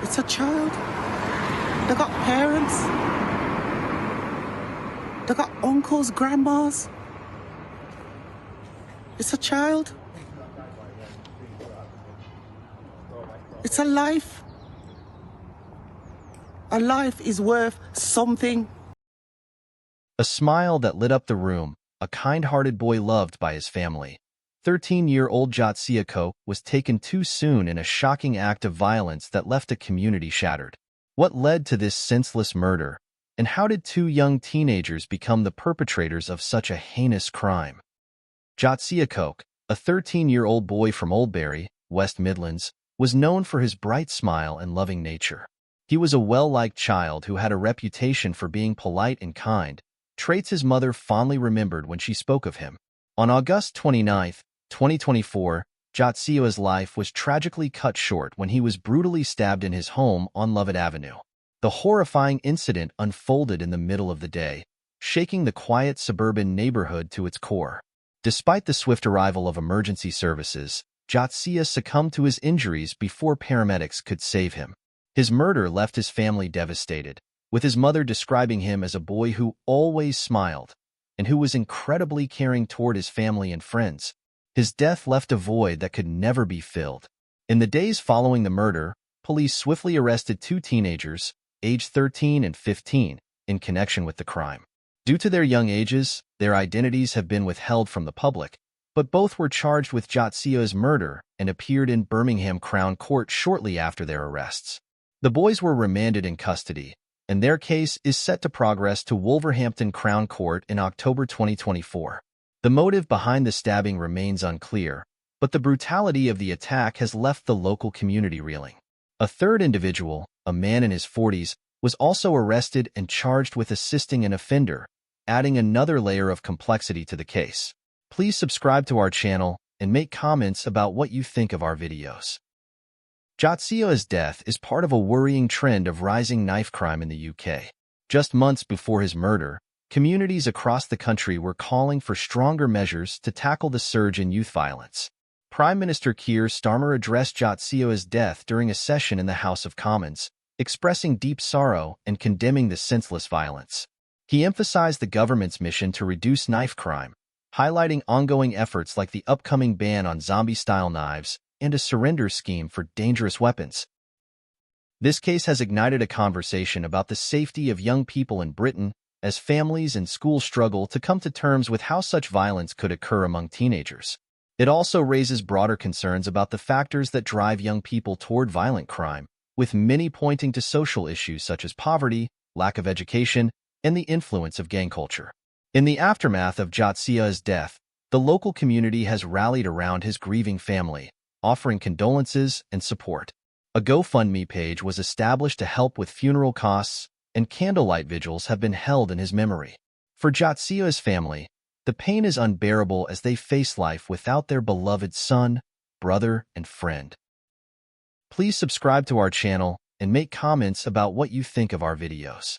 It's a child. They got parents. They got uncles, grandmas. It's a child. It's a life. A life is worth something. A smile that lit up the room, a kind-hearted boy loved by his family. 13-year-old Jaziah Coke was taken too soon in a shocking act of violence that left a community shattered. What led to this senseless murder, and how did two young teenagers become the perpetrators of such a heinous crime? Jaziah Coke, a 13-year-old boy from Oldbury, West Midlands, was known for his bright smile and loving nature. He was a well-liked child who had a reputation for being polite and kind, traits his mother fondly remembered when she spoke of him. On August 29, 2024, Jaziah's life was tragically cut short when he was brutally stabbed in his home on Lovett Avenue. The horrifying incident unfolded in the middle of the day, shaking the quiet suburban neighborhood to its core. Despite the swift arrival of emergency services, Jaziah succumbed to his injuries before paramedics could save him. His murder left his family devastated, with his mother describing him as a boy who always smiled and who was incredibly caring toward his family and friends. His death left a void that could never be filled. In the days following the murder, police swiftly arrested two teenagers, aged 13 and 15, in connection with the crime. Due to their young ages, their identities have been withheld from the public, but both were charged with Jaziah's murder and appeared in Birmingham Crown Court shortly after their arrests. The boys were remanded in custody, and their case is set to progress to Wolverhampton Crown Court in October 2024. The motive behind the stabbing remains unclear, but the brutality of the attack has left the local community reeling. A third individual, a man in his 40s, was also arrested and charged with assisting an offender, adding another layer of complexity to the case. Please subscribe to our channel and make comments about what you think of our videos. Jaziah's death is part of a worrying trend of rising knife crime in the UK. Just months before his murder, communities across the country were calling for stronger measures to tackle the surge in youth violence. Prime Minister Keir Starmer addressed Jaziah's death during a session in the House of Commons, expressing deep sorrow and condemning the senseless violence. He emphasized the government's mission to reduce knife crime, highlighting ongoing efforts like the upcoming ban on zombie-style knives and a surrender scheme for dangerous weapons. This case has ignited a conversation about the safety of young people in Britain as families and schools struggle to come to terms with how such violence could occur among teenagers. It also raises broader concerns about the factors that drive young people toward violent crime, with many pointing to social issues such as poverty, lack of education, and the influence of gang culture. In the aftermath of Jaziah's death, the local community has rallied around his grieving family, offering condolences and support. A GoFundMe page was established to help with funeral costs, and candlelight vigils have been held in his memory. For Jaziah's family, the pain is unbearable as they face life without their beloved son, brother, and friend. Please subscribe to our channel and make comments about what you think of our videos.